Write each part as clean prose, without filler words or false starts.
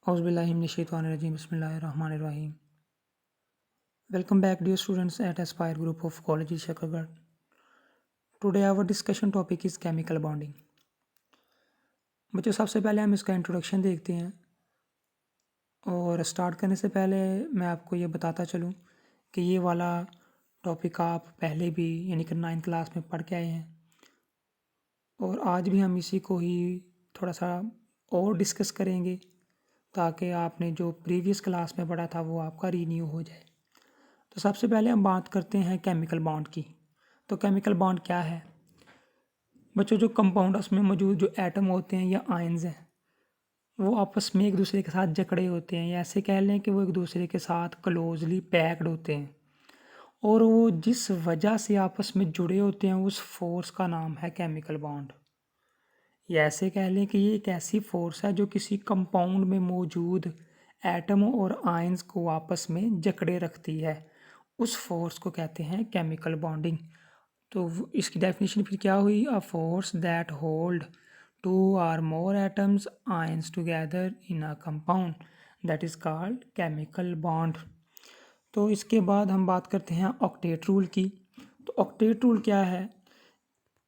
Auzubillahiminash-shaytanir-rajim. Bismillahir-rahmanir-rahim. Welcome back, dear students at Aspire Group of College Shakargarh. Today our discussion topic is chemical bonding. बच्चों, सबसे पहले हम इसका introduction देखते हैं और स्टार्ट करने से पहले मैं आपको ये बताता चलूँ कि ये वाला टॉपिक आप पहले भी यानी कि 9th क्लास में पढ़ के आए हैं और आज भी हम इसी को ही थोड़ा सा और डिस्कस करेंगे ताकि आपने जो प्रीवियस क्लास में पढ़ा था वो आपका रीन्यू हो जाए। तो सबसे पहले हम बात करते हैं केमिकल बॉन्ड की। तो केमिकल बॉन्ड क्या है बच्चों? जो कंपाउंड्स में मौजूद जो एटम होते हैं या आयंस हैं वो आपस में एक दूसरे के साथ जकड़े होते हैं, या ऐसे कह लें कि वो एक दूसरे के साथ क्लोजली पैक्ड होते हैं और वो जिस वजह से आपस में जुड़े होते हैं उस फोर्स का नाम है केमिकल बॉन्ड। या ऐसे कह लें कि ये एक ऐसी फोर्स है जो किसी कंपाउंड में मौजूद एटमों और आयंस को आपस में जकड़े रखती है। उस फोर्स को कहते हैं केमिकल बॉन्डिंग। तो इसकी डेफिनेशन फिर क्या हुई? A force that hold two or more atoms ions together in a compound that is called chemical bond. तो इसके बाद हम बात करते हैं ऑक्टेट रूल की। तो ऑक्टेट रूल क्या है?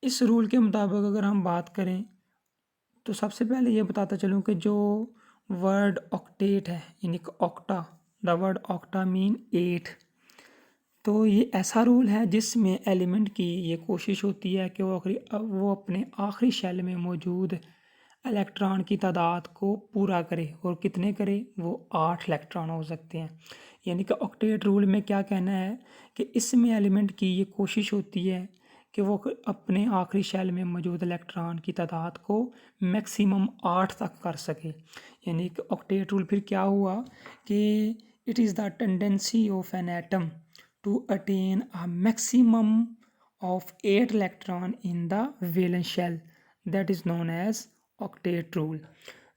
इस रूल के मुताबिक अगर हम बात करें तो सबसे पहले ये बताता चलूँ कि जो वर्ड ऑक्टेट है यानी कि octa, the word octa mean 8। तो ये ऐसा रूल है जिसमें एलिमेंट की ये कोशिश होती है कि वो अपने आखिरी शेल में मौजूद इलेक्ट्रॉन की तादाद को पूरा करे। और कितने करे? वो 8 इलेक्ट्रॉन हो सकते हैं। यानी कि ऑक्टेट रूल में क्या कहना है कि इसमें एलिमेंट की ये कोशिश होती है कि वो अपने आखिरी शेल में मौजूद इलेक्ट्रॉन की तादाद को मैक्सिमम 8 तक कर सके। यानी कि ऑक्टेट रूल फिर क्या हुआ कि it is the tendency of an atom to attain a maximum of 8 electron in the valence shell that is known as octet rule।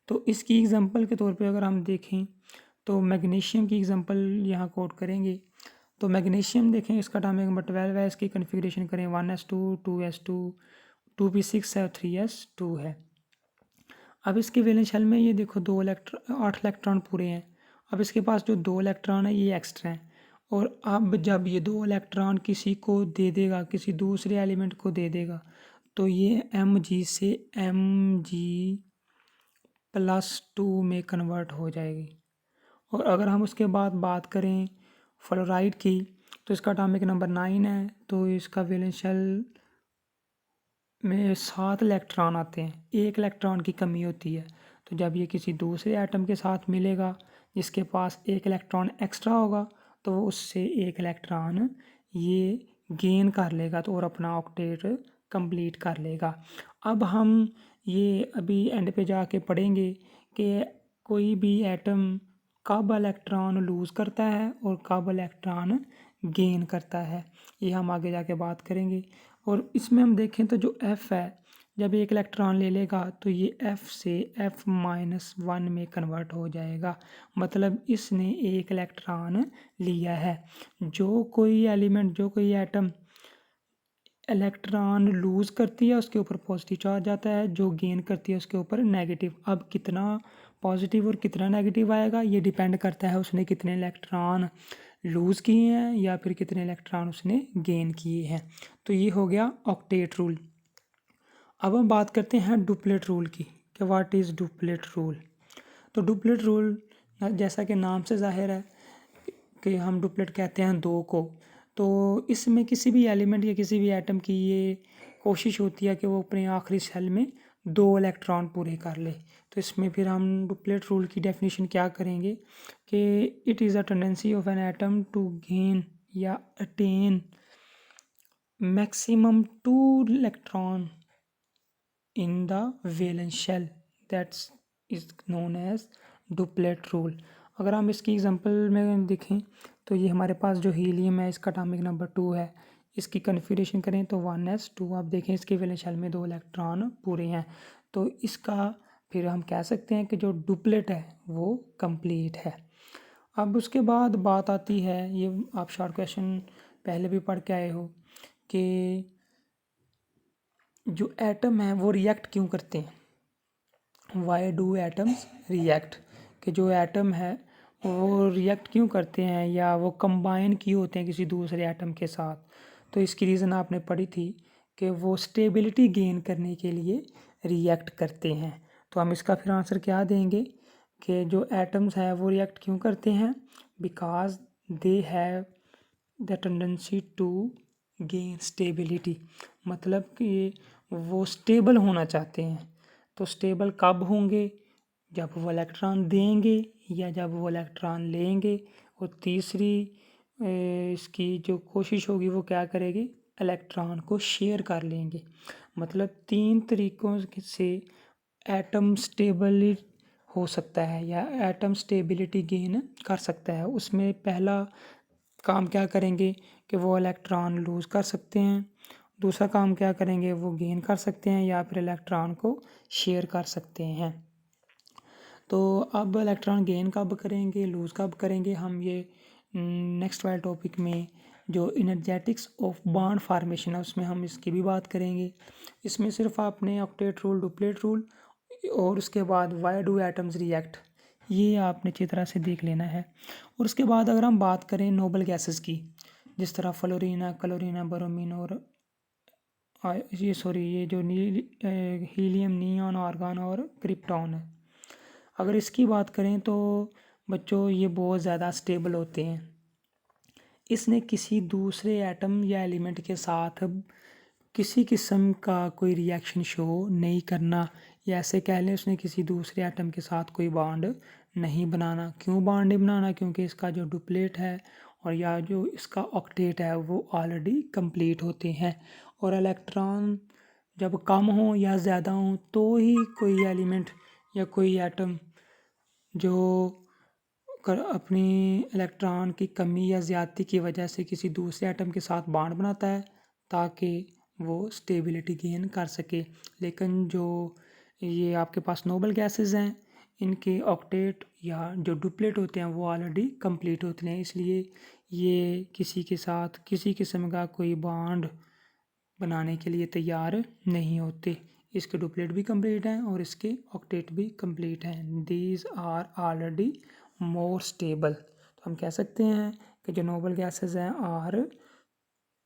तो इसकी एग्जांपल के तौर पे अगर हम देखें तो मैग्नीशियम की एग्जांपल यहाँ कोट करेंगे। तो मैग्नीशियम देखें, इसका एटॉमिक नंबर 12 है। इसकी कन्फिग्रेशन करें 1s2 2s2 2p6 है और 3s2 है। अब इसके वैलेंस शेल में ये देखो 8 इलेक्ट्रॉन पूरे हैं। अब इसके पास जो 2 इलेक्ट्रॉन है ये एक्स्ट्रा हैं और अब जब ये 2 इलेक्ट्रॉन किसी को दे देगा, किसी दूसरे एलिमेंट को दे देगा, तो ये Mg से Mg+2 में कन्वर्ट हो जाएगी। और अगर हम उसके बाद बात करें फ्लोराइड की तो इसका एटॉमिक नंबर 9 है। तो इसका वैलेंस शेल में 7 इलेक्ट्रॉन आते हैं, 1 इलेक्ट्रॉन की कमी होती है। तो जब ये किसी दूसरे एटम के साथ मिलेगा जिसके पास 1 इलेक्ट्रॉन एक्स्ट्रा होगा तो वो उससे 1 इलेक्ट्रॉन ये गेन कर लेगा तो और अपना ऑक्टेट कंप्लीट कर लेगा। अब हम ये अभी एंड पे जाके पढ़ेंगे कि कोई भी एटम कब इलेक्ट्रॉन लूज़ करता है और कब इलेक्ट्रॉन गेन करता है, ये हम आगे जाके बात करेंगे। और इसमें हम देखें तो जो F है, जब एक इलेक्ट्रॉन ले लेगा तो ये F से F-1 में कन्वर्ट हो जाएगा। मतलब इसने 1 इलेक्ट्रॉन लिया है। जो कोई एलिमेंट, जो कोई एटम इलेक्ट्रॉन लूज़ करती है उसके ऊपर पॉजिटिव चार्ज आता है, जो गेन करती है उसके ऊपर नेगेटिव। अब कितना पॉजिटिव और कितना नेगेटिव आएगा ये डिपेंड करता है उसने कितने इलेक्ट्रॉन लूज़ किए हैं या फिर कितने इलेक्ट्रॉन उसने गेन किए हैं। तो ये हो गया ऑक्टेट रूल। अब हम बात करते हैं डुप्लेट रूल की कि व्हाट इज़ डुप्लेट रूल। तो डुप्लेट रूल जैसा कि नाम से जाहिर है कि हम डुप्लेट कहते हैं 2 को। तो इसमें किसी भी एलिमेंट या किसी भी एटम की ये कोशिश होती है कि वो अपने आखिरी शेल में 2 इलेक्ट्रॉन पूरे कर ले। तो इसमें फिर हम डुप्लेट रूल की डेफिनेशन क्या करेंगे कि it is a tendency of an atom to gain या attain maximum 2 electron in the valence shell that is known as duplet rule. अगर हम इसकी एग्जांपल में देखें तो ये हमारे पास जो हीलियम है इसका एटॉमिक नंबर 2 है। इसकी कन्फिग्रेशन करें तो 1s2। आप देखें इसके वैलेंस शेल में 2 इलेक्ट्रॉन पूरे हैं। तो इसका फिर हम कह सकते हैं कि जो डुप्लेट है वो कंप्लीट है। अब उसके बाद बात आती है, ये आप शॉर्ट क्वेश्चन पहले भी पढ़ के आए हो कि जो एटम है वो रिएक्ट क्यों करते हैं। Why do atoms react? कि जो एटम है वो रिएक्ट क्यों करते हैं या वो कंबाइन क्यों होते हैं किसी दूसरे एटम के साथ। तो इसकी रीज़न आपने पढ़ी थी कि वो स्टेबिलिटी गेन करने के लिए रिएक्ट करते हैं। तो हम इसका फिर आंसर क्या देंगे कि जो एटम्स है वो रिएक्ट क्यों करते हैं, because they have the tendency to gain stability, मतलब कि वो स्टेबल होना चाहते हैं। तो स्टेबल कब होंगे, जब वो इलेक्ट्रॉन देंगे या जब वो इलेक्ट्रॉन लेंगे। और तीसरी इसकी जो कोशिश होगी वो क्या करेगी, इलेक्ट्रॉन को शेयर कर लेंगे। मतलब 3 तरीक़ों से एटम स्टेबल हो सकता है या एटम स्टेबिलिटी गेन कर सकता है। उसमें पहला काम क्या करेंगे कि वो इलेक्ट्रॉन लूज़ कर सकते हैं, दूसरा काम क्या करेंगे वो गेन कर सकते हैं या फिर इलेक्ट्रॉन को शेयर कर सकते हैं। तो अब इलेक्ट्रॉन गेन कब करेंगे, लूज़ कब करेंगे, हम ये नेक्स्ट वाले टॉपिक में जो इनर्जेटिक्स ऑफ बॉन्ड फार्मेशन है उसमें हम इसकी भी बात करेंगे। इसमें सिर्फ आपने ऑक्टेट रूल, डुप्लेट रूल और उसके बाद व्हाई डू एटम्स रिएक्ट, ये आपने अच्छी तरह से देख लेना है। और उसके बाद अगर हम बात करें नोबल गैसेस की, जिस तरह फ्लोरीन है, क्लोरीन है, ब्रोमीन और ये जो हीलियम, नियॉन, आर्गन और क्रिप्टॉन है, अगर इसकी बात करें तो बच्चों ये बहुत ज़्यादा स्टेबल होते हैं। इसने किसी दूसरे एटम या एलिमेंट के साथ किसी किस्म का कोई रिएक्शन शो नहीं करना, या ऐसे कह लें उसने किसी दूसरे एटम के साथ कोई बॉन्ड नहीं बनाना। क्यों बॉन्ड नहीं बनाना, क्योंकि इसका जो डुप्लेट है और या जो इसका ऑक्टेट है वो ऑलरेडी कंप्लीट होते हैं। और इलेक्ट्रॉन जब कम हो या ज़्यादा हो तो ही कोई एलिमेंट या कोई एटम जो अपनी इलेक्ट्रॉन की कमी या ज़्यादती की वजह से किसी दूसरे एटम के साथ बॉन्ड बनाता है ताकि वो स्टेबिलिटी गेन कर सके। लेकिन जो ये आपके पास नोबल गैसेस हैं, इनके ऑक्टेट या जो डुप्लेट होते हैं वो ऑलरेडी कंप्लीट होते हैं, इसलिए ये किसी के साथ किसी किस्म का कोई बॉन्ड बनाने के लिए तैयार नहीं होते। इसके डुप्लेट भी कंप्लीट हैं और इसके ऑक्टेट भी कंप्लीट हैं। These are already more stable. तो हम कह सकते हैं कि जो नोबल गैसेस हैं आर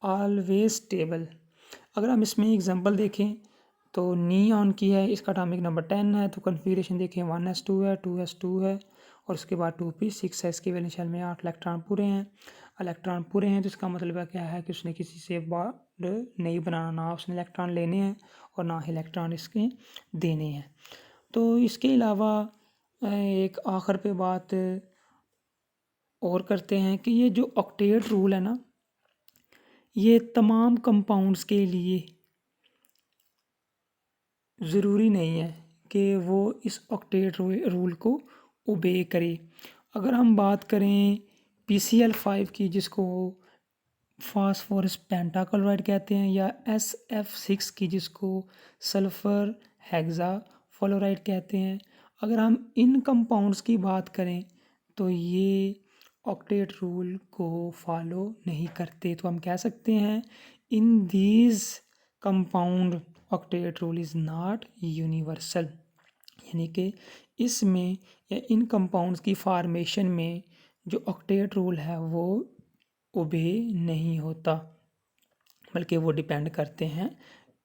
ऑलवेज स्टेबल। अगर हम इसमें एग्जांपल देखें तो नियॉन की है, इसका एटॉमिक नंबर 10 है, तो कन्फिगरेशन देखें 1s2 है, 2s2 है और उसके बाद 2p6 है। इसके वैलेंस शेल में 8 इलेक्ट्रॉन पूरे हैं। इलेक्ट्रॉन पूरे हैं तो इसका मतलब क्या है कि उसने किसी से बॉन्ड नहीं बनाना, ना उसने इलेक्ट्रॉन लेने हैं और ना ही इलेक्ट्रॉन इसके देने हैं। तो इसके अलावा एक आखिर पे बात और करते हैं कि ये जो ऑक्टेट रूल है ना, ये तमाम कंपाउंड्स के लिए ज़रूरी नहीं है कि वो इस ऑक्टेट रूल को ओबे करे। अगर हम बात करें PCl5 की, जिसको फास्फोरस पेंटाक्लोराइड कहते हैं, या SF6 की, जिसको सल्फ़र हेक्सा फ्लोराइड कहते हैं, अगर हम इन कंपाउंड्स की बात करें तो ये ऑक्टेट रूल को फॉलो नहीं करते। तो हम कह सकते हैं in these compound octet rule is not universal, यानी कि इसमें या इन कंपाउंड्स की फार्मेशन में जो ऑक्टेट रूल है वो ओबे नहीं होता, बल्कि वो डिपेंड करते हैं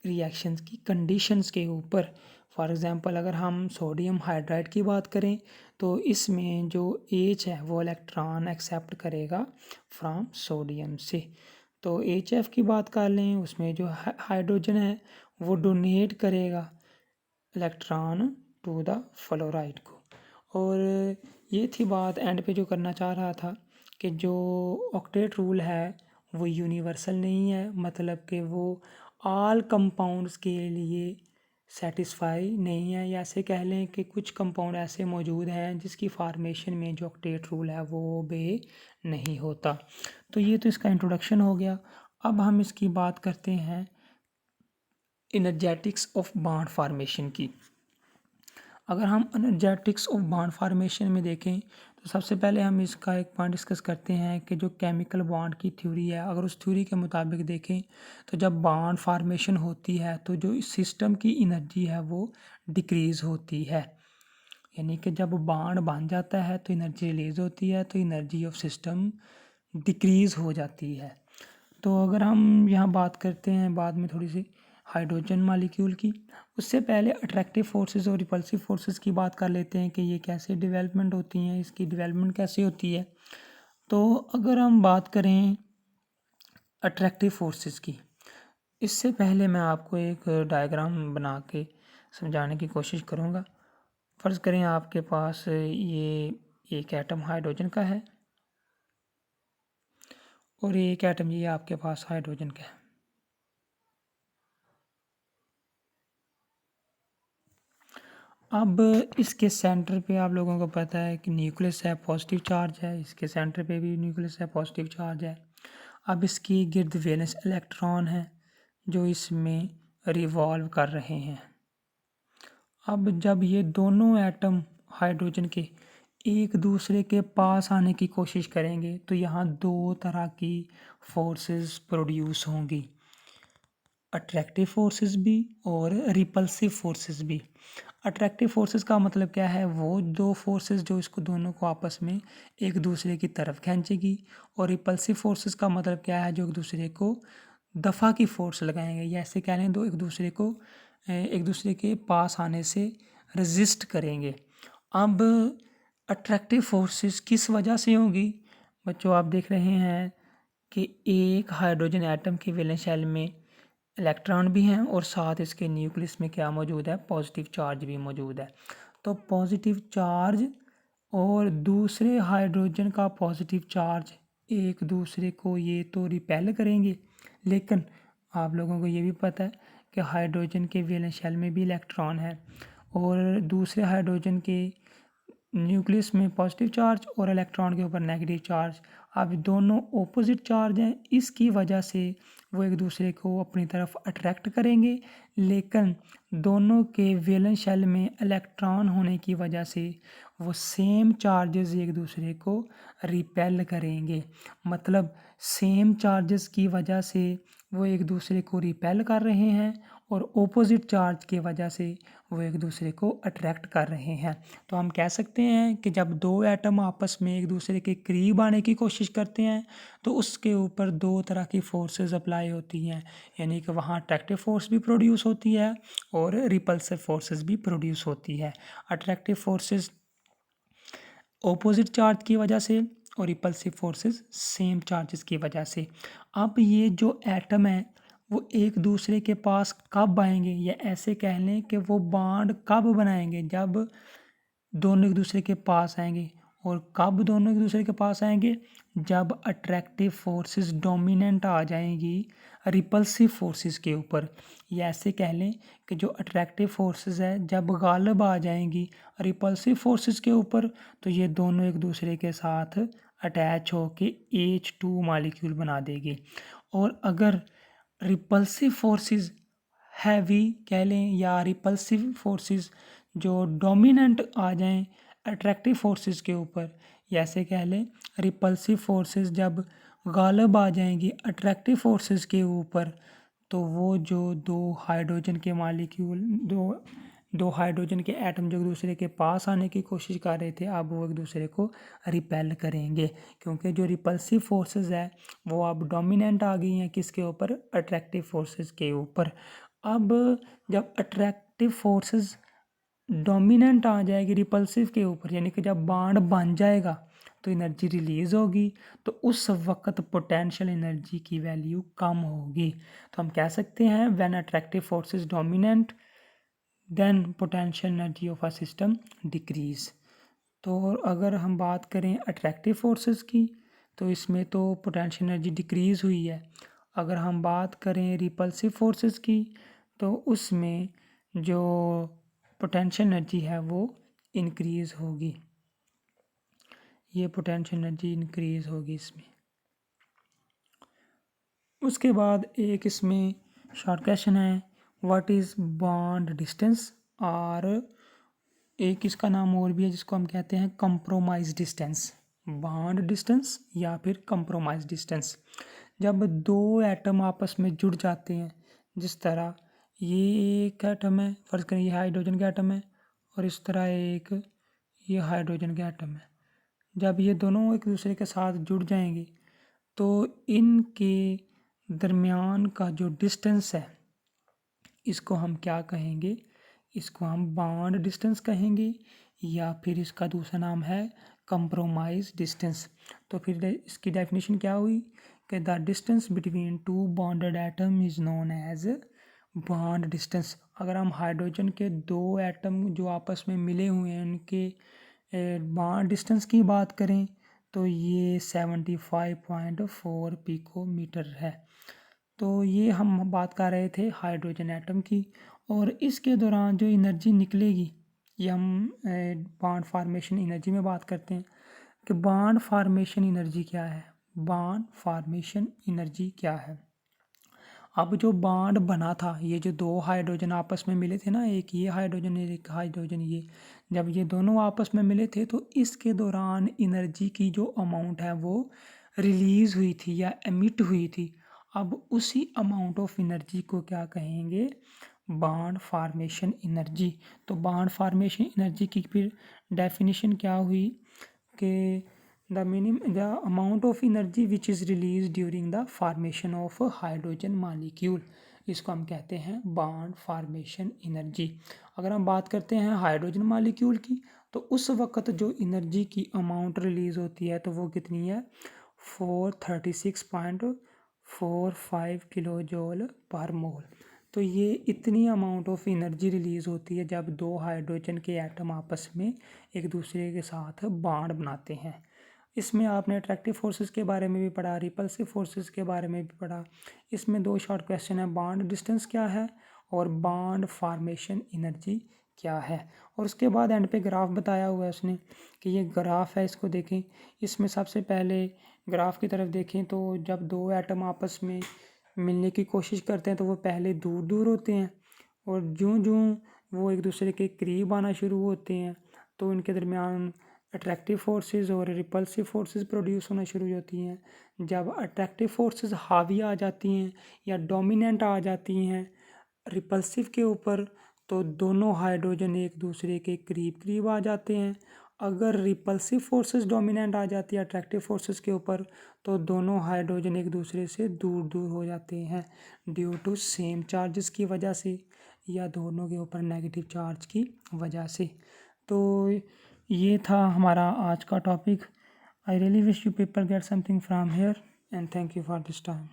रिएक्शंस की कंडीशंस के ऊपर। फॉर एग्जांपल अगर हम सोडियम हाइड्राइड की बात करें तो इसमें जो H है वो इलेक्ट्रॉन एक्सेप्ट करेगा फ्रॉम सोडियम से। तो HF की बात कर लें, उसमें जो हाइड्रोजन है वो डोनेट करेगा इलेक्ट्रॉन टू द फ्लोराइड को। और ये थी बात एंड पे जो करना चाह रहा था कि जो ऑक्टेट रूल है वो यूनिवर्सल नहीं है, मतलब कि वो ऑल कंपाउंड्स के लिए सेटिस्फाई नहीं है, या ऐसे कह लें कि कुछ कंपाउंड ऐसे मौजूद हैं जिसकी फार्मेशन में जो ऑक्टेट रूल है वो ओबे नहीं होता। तो ये तो इसका इंट्रोडक्शन हो गया। अब हम इसकी बात करते हैं एनर्जेटिक्स ऑफ बॉन्ड फार्मेशन की। अगर हम एनर्जेटिक्स ऑफ बॉन्ड फार्मेशन में देखें तो सबसे पहले हम इसका एक पॉइंट डिस्कस करते हैं कि जो केमिकल बॉन्ड की थ्योरी है, अगर उस थ्योरी के मुताबिक देखें तो जब बॉन्ड फार्मेशन होती है तो जो इस सिस्टम की एनर्जी है वो डिक्रीज़ होती है। यानी कि जब बॉन्ड बन जाता है तो एनर्जी रिलीज होती है, तो एनर्जी ऑफ सिस्टम डिक्रीज हो जाती है। तो अगर हम यहाँ बात करते हैं बाद में थोड़ी सी हाइड्रोजन मॉलिक्यूल की, उससे पहले अट्रैक्टिव फोर्सेस और रिपल्सिव फोर्सेस की बात कर लेते हैं कि ये कैसे डेवलपमेंट होती हैं, इसकी डेवलपमेंट कैसे होती है। तो अगर हम बात करें अट्रैक्टिव फोर्सेस की, इससे पहले मैं आपको एक डायग्राम बना के समझाने की कोशिश करूँगा। फ़र्ज़ करें आपके पास ये एक एटम हाइड्रोजन का है और एक एटम ये आपके पास हाइड्रोजन का है। अब इसके सेंटर पे आप लोगों को पता है कि न्यूक्लियस है, पॉजिटिव चार्ज है, इसके सेंटर पे भी न्यूक्लियस है, पॉजिटिव चार्ज है। अब इसकी गिर्द वैलेंस इलेक्ट्रॉन है जो इसमें रिवॉल्व कर रहे हैं। अब जब ये दोनों एटम हाइड्रोजन के एक दूसरे के पास आने की कोशिश करेंगे तो यहाँ दो तरह की फोर्सेस प्रोड्यूस होंगी, अट्रैक्टिव फोर्सेस भी और रिपल्सिव फोर्सेस भी। अट्रैक्टिव फोर्सेस का मतलब क्या है, वो दो फोर्सेस जो इसको दोनों को आपस में एक दूसरे की तरफ खींचेगी। और रिपल्सिव फोर्सेस का मतलब क्या है, जो एक दूसरे को दफ़ा की फोर्स लगाएंगे, या ऐसे कह लें दो एक दूसरे के पास आने से रेजिस्ट करेंगे। अब अट्रैक्टिव फोर्सेस किस वजह से होगी बच्चों, आप देख रहे हैं कि एक हाइड्रोजन एटम के वैलेंस शेल में इलेक्ट्रॉन भी हैं और साथ इसके न्यूक्लियस में क्या मौजूद है, पॉजिटिव चार्ज भी मौजूद है। तो पॉजिटिव चार्ज और दूसरे हाइड्रोजन का पॉजिटिव चार्ज एक दूसरे को ये तो रिपेल करेंगे, लेकिन आप लोगों को ये भी पता है कि हाइड्रोजन के वैलेंस शेल में भी इलेक्ट्रॉन है और दूसरे हाइड्रोजन के न्यूक्लियस में पॉजिटिव चार्ज और इलेक्ट्रॉन के ऊपर नेगेटिव चार्ज। अब दोनों ऑपोजिट चार्ज हैं, इसकी वजह से वो एक दूसरे को अपनी तरफ अट्रैक्ट करेंगे, लेकिन दोनों के वैलेंस शेल में इलेक्ट्रॉन होने की वजह से वो सेम चार्जेस एक दूसरे को रिपेल करेंगे। मतलब सेम चार्जेस की वजह से वो एक दूसरे को रिपेल कर रहे हैं और ऑपोजिट चार्ज की वजह से वो एक दूसरे को अट्रैक्ट कर रहे हैं। तो हम कह सकते हैं कि जब दो एटम आपस में एक दूसरे के करीब आने की कोशिश करते हैं तो उसके ऊपर दो तरह की फोर्सेस अप्लाई होती हैं, यानी कि वहाँ अट्रैक्टिव फोर्स भी प्रोड्यूस होती है और रिपल्सिव फोर्सेस भी प्रोड्यूस होती है। अट्रैक्टिव फोर्सेस ऑपोजिट चार्ज की वजह से और रिपल्सिव फोर्सेस सेम चार्जेस की वजह से। अब ये जो एटम है वो एक दूसरे के पास कब आएंगे, या ऐसे कह लें कि वो बॉन्ड कब बनाएंगे, जब दोनों एक दूसरे के पास आएंगे। और कब दोनों एक दूसरे के पास आएंगे, जब अट्रैक्टिव फोर्सेस डोमिनेंट आ जाएंगी रिपल्सिव फोर्सेस के ऊपर। या ऐसे कह लें कि जो अट्रैक्टिव फोर्सेस है जब गालिब आ जाएंगी रिपल्सिव फोर्सेस के ऊपर, तो ये दोनों एक दूसरे के साथ अटैच होके H2 मॉलिक्यूल बना देगी। और अगर रिपल्सिव फोर्सेस हैवी कह लें या रिपल्सिव फोर्सेस जो डोमिनेंट आ जाएं अट्रैक्टिव फोर्सेस के ऊपर, या ऐसे कह लें रिपल्सिव फोर्सेस जब गालिब आ जाएंगी अट्रैक्टिव फोर्सेस के ऊपर, तो वो जो दो हाइड्रोजन के मॉलिक्यूल दो हाइड्रोजन के एटम जो एक दूसरे के पास आने की कोशिश कर रहे थे, अब वो एक दूसरे को रिपेल करेंगे, क्योंकि जो रिपल्सिव फोर्सेस है वो अब डोमिनेंट आ गई हैं किसके ऊपर, अट्रैक्टिव फोर्सेस के ऊपर। अब जब अट्रैक्टिव फोर्सेस डोमिनेंट आ जाएगी रिपल्सिव के ऊपर, यानी कि जब बॉन्ड बन जाएगा तो एनर्जी रिलीज होगी, तो उस वक्त पोटेंशियल एनर्जी की वैल्यू कम होगी। तो हम कह सकते हैं when attractive forces dominant then potential energy of a system decrease. तो अगर हम बात करें अट्रैक्टिव फोर्सेस की, तो इसमें तो पोटेंशियल एनर्जी डिक्रीज़ हुई है। अगर हम बात करें रिपल्सिव फोर्सेस की, तो उसमें जो पोटेंशियल एनर्जी है वो इंक्रीज़ होगी, ये पोटेंशियल एनर्जी इंक्रीज़ होगी इसमें। उसके बाद एक इसमें शॉर्ट क्वेश्चन है, व्हाट इज़ बॉन्ड डिस्टेंस, और एक इसका नाम और भी है जिसको हम कहते हैं कंप्रोमाइज डिस्टेंस, बॉन्ड डिस्टेंस या फिर कंप्रोमाइज डिस्टेंस। जब दो एटम आपस में जुड़ जाते हैं, जिस तरह ये एक एटम है, फर्ज करें ये हाइड्रोजन का एटम है और इस तरह एक ये हाइड्रोजन के एटम है। जब ये दोनों एक दूसरे के साथ जुड़ जाएंगे तो इनके दरमियान का जो डिस्टेंस है इसको हम क्या कहेंगे, इसको हम बॉन्ड डिस्टेंस कहेंगे या फिर इसका दूसरा नाम है कंप्रोमाइज डिस्टेंस। तो फिर इसकी डेफिनेशन क्या हुई कि the distance between two bonded atom is known as bond distance. अगर हम हाइड्रोजन के दो एटम जो आपस में मिले हुए हैं उनके बॉन्ड डिस्टेंस की बात करें तो ये 75.4 पिकोमीटर है। तो ये हम बात कर रहे थे हाइड्रोजन एटम की, और इसके दौरान जो एनर्जी निकलेगी ये हम बॉन्ड फॉर्मेशन एनर्जी में बात करते हैं कि बॉन्ड फॉर्मेशन एनर्जी क्या है। बॉन्ड फॉर्मेशन एनर्जी क्या है, अब जो बॉन्ड बना था, ये जो दो हाइड्रोजन आपस में मिले थे ना, एक ये हाइड्रोजन एक हाइड्रोजन, ये जब ये दोनों आपस में मिले थे तो इसके दौरान एनर्जी की जो अमाउंट है वो रिलीज हुई थी या एमिट हुई थी। अब उसी अमाउंट ऑफ एनर्जी को क्या कहेंगे, बॉन्ड फॉर्मेशन एनर्जी। तो बॉन्ड फॉर्मेशन एनर्जी की फिर डेफिनेशन क्या हुई कि the amount of energy which is released during the formation of a hydrogen molecule, इसको हम कहते हैं बॉन्ड फॉर्मेशन एनर्जी। अगर हम बात करते हैं हाइड्रोजन मॉलिक्यूल की तो उस वक्त जो एनर्जी की अमाउंट रिलीज होती है तो वो कितनी है, 436.45 किलो जूल पर मोल। तो ये इतनी अमाउंट ऑफ एनर्जी रिलीज होती है जब दो हाइड्रोजन के एटम आपस में एक दूसरे के साथ बॉन्ड बनाते हैं। इसमें आपने अट्रैक्टिव फोर्सेस के बारे में भी पढ़ा, रिपल्सिव फोर्सेस के बारे में भी पढ़ा। इसमें दो शॉर्ट क्वेश्चन है, बॉन्ड डिस्टेंस क्या है और बॉन्ड फॉर्मेशन एनर्जी क्या है। और उसके बाद एंड पे ग्राफ बताया हुआ है उसने कि ये ग्राफ है, इसको देखें। इसमें सबसे पहले ग्राफ की तरफ देखें तो जब दो एटम आपस में मिलने की कोशिश करते हैं तो वो पहले दूर दूर होते हैं, और ज्यों ज्यों वो एक दूसरे के करीब आना शुरू होते हैं तो इनके दरमियान अट्रैक्टिव फोर्सेस और रिपल्सिव फोर्सेस प्रोड्यूस होना शुरू हो जाती हैं। जब अट्रैक्टिव फोर्सेस हावी आ जाती हैं या डोमिनेंट आ जाती हैं रिपल्सिव के ऊपर तो दोनों हाइड्रोजन एक दूसरे के करीब करीब आ जाते हैं। अगर रिपल्सिव फोर्सेस डोमिनेंट आ जाती है अट्रैक्टिव फोर्सेस के ऊपर तो दोनों हाइड्रोजन एक दूसरे से दूर दूर हो जाते हैं ड्यू टू सेम चार्जेस की वजह से या दोनों के ऊपर नेगेटिव चार्ज की वजह से। तो ये था हमारा आज का topic. I really wish you people get something from here and thank you for this time.